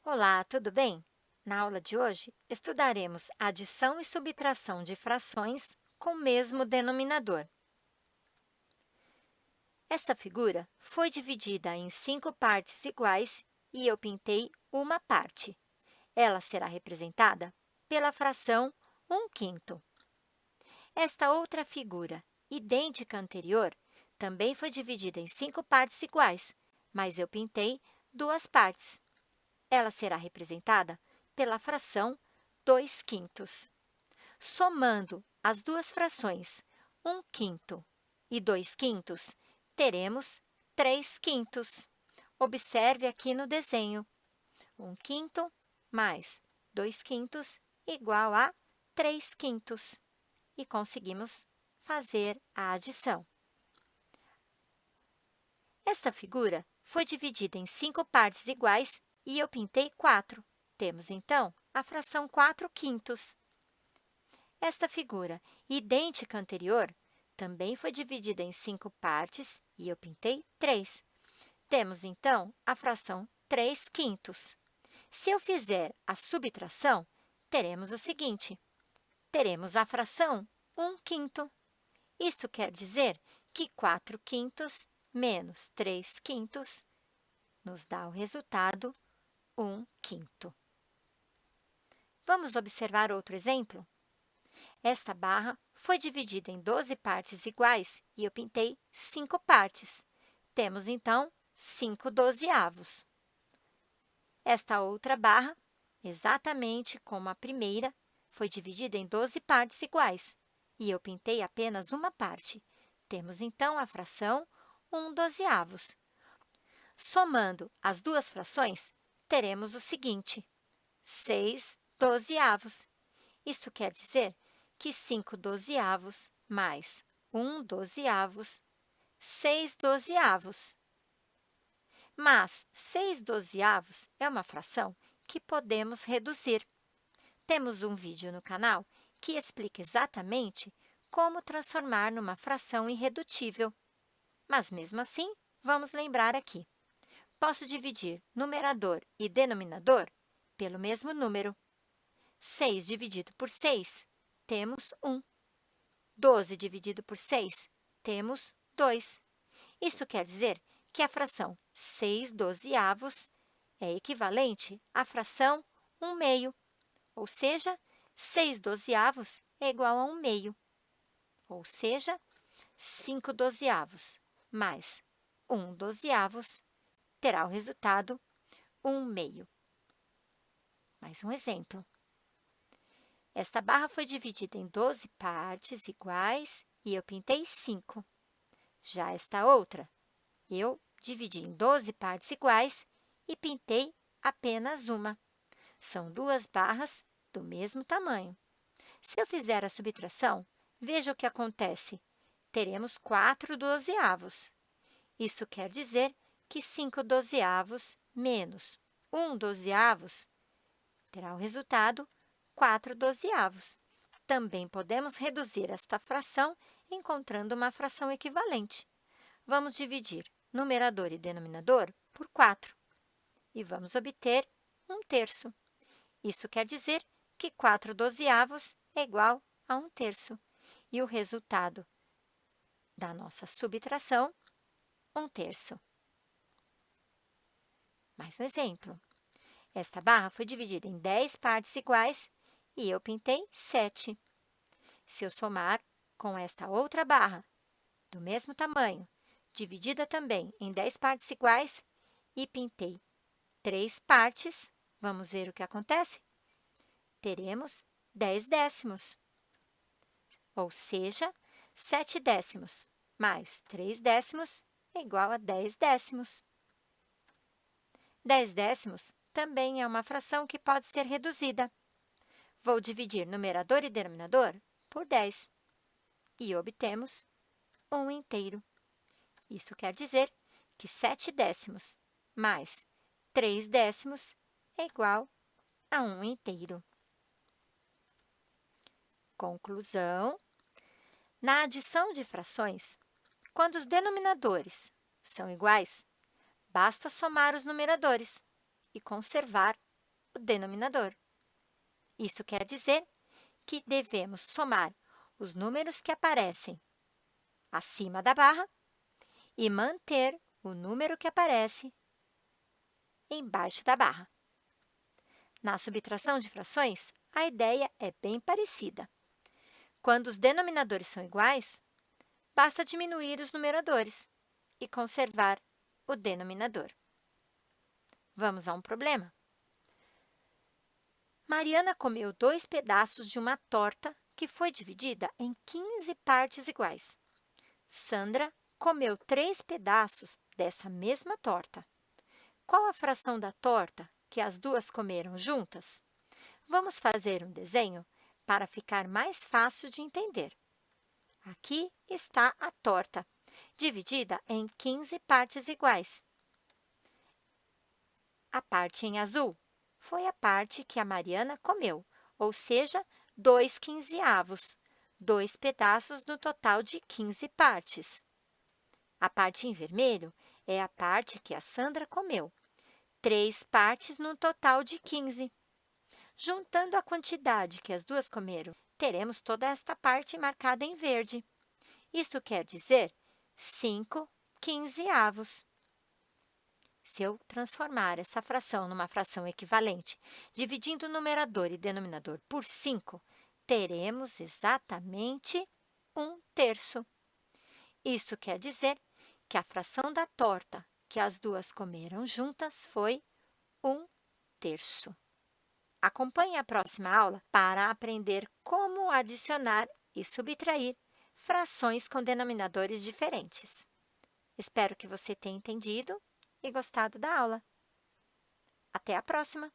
Olá, tudo bem? Na aula de hoje, estudaremos adição e subtração de frações com o mesmo denominador. Esta figura foi dividida em 5 partes iguais e eu pintei uma parte. Ela será representada pela fração 1/5. Esta outra figura, idêntica à anterior, também foi dividida em 5 partes iguais, mas eu pintei duas partes. Ela será representada pela fração 2/5. Somando as duas frações 1/5 e 2/5, teremos 3/5. Observe aqui no desenho. 1/5 mais 2/5 igual a 3/5. E conseguimos fazer a adição. Esta figura foi dividida em 5 partes iguais e eu pintei 4. Temos, então, a fração 4/5. Esta figura, idêntica à anterior, também foi dividida em 5 partes e eu pintei 3. Temos, então, a fração 3/5. Se eu fizer a subtração, teremos o seguinte: teremos a fração 1/5. Isto quer dizer que 4/5 menos 3/5 nos dá o resultado 1/5. Vamos observar outro exemplo? Esta barra foi dividida em 12 partes iguais e eu pintei 5 partes. Temos, então, 5/12. Esta outra barra, exatamente como a primeira, foi dividida em 12 partes iguais e eu pintei apenas uma parte. Temos, então, a fração 1/12. Somando as duas frações, teremos o seguinte: 6/12. Isto quer dizer que 5/12 mais 1/12, 6/12. Mas 6/12 é uma fração que podemos reduzir. Temos um vídeo no canal que explica exatamente como transformar numa fração irredutível. Mas, mesmo assim, vamos lembrar aqui. Posso dividir numerador e denominador pelo mesmo número. 6 dividido por 6, temos 1. 12 dividido por 6, temos 2. Isso quer dizer que a fração 6/12 é equivalente à fração 1/2, ou seja, 6/12 é igual a 1/2, ou seja, 5/12 mais 1/12 terá o resultado 1/2. Mais um exemplo. Esta barra foi dividida em 12 partes iguais e eu pintei 5. Já esta outra, eu dividi em 12 partes iguais e pintei apenas uma. São duas barras do mesmo tamanho. Se eu fizer a subtração, veja o que acontece. Teremos 4/12. Isso quer dizer que 5/12 menos 1/12 terá o resultado 4/12. Também podemos reduzir esta fração encontrando uma fração equivalente. Vamos dividir numerador e denominador por 4 e vamos obter 1/3. Isso quer dizer que 4/12 é igual a 1/3. E o resultado da nossa subtração, 1/3. Mais um exemplo. Esta barra foi dividida em 10 partes iguais e eu pintei 7. Se eu somar com esta outra barra, do mesmo tamanho, dividida também em 10 partes iguais, e pintei 3 partes, vamos ver o que acontece? Teremos 10/10, ou seja, 7/10 mais 3/10 é igual a 10/10. 10/10 também é uma fração que pode ser reduzida. Vou dividir numerador e denominador por 10 e obtemos 1/2. Isso quer dizer que 7/10 mais 3/10 é igual a 1/2. Conclusão: na adição de frações, quando os denominadores são iguais, basta somar os numeradores e conservar o denominador. Isso quer dizer que devemos somar os números que aparecem acima da barra e manter o número que aparece embaixo da barra. Na subtração de frações, a ideia é bem parecida. Quando os denominadores são iguais, basta diminuir os numeradores e conservar o denominador. Vamos a um problema. Mariana comeu 2 pedaços de uma torta que foi dividida em 15 partes iguais. Sandra comeu 3 pedaços dessa mesma torta. Qual a fração da torta que as duas comeram juntas? Vamos fazer um desenho para ficar mais fácil de entender. Aqui está a torta, dividida em 15 partes iguais. A parte em azul foi a parte que a Mariana comeu, ou seja, 2 quinzeavos, 2 pedaços no total de 15 partes. A parte em vermelho é a parte que a Sandra comeu, 3 partes no total de 15. Juntando a quantidade que as duas comeram, teremos toda esta parte marcada em verde. Isso quer dizer 5 quinzeavos. Se eu transformar essa fração numa fração equivalente, dividindo o numerador e denominador por 5, teremos exatamente 1/3. Isso quer dizer que a fração da torta que as duas comeram juntas foi 1/3. Acompanhe a próxima aula para aprender como adicionar e subtrair frações com denominadores diferentes. Espero que você tenha entendido e gostado da aula. Até a próxima!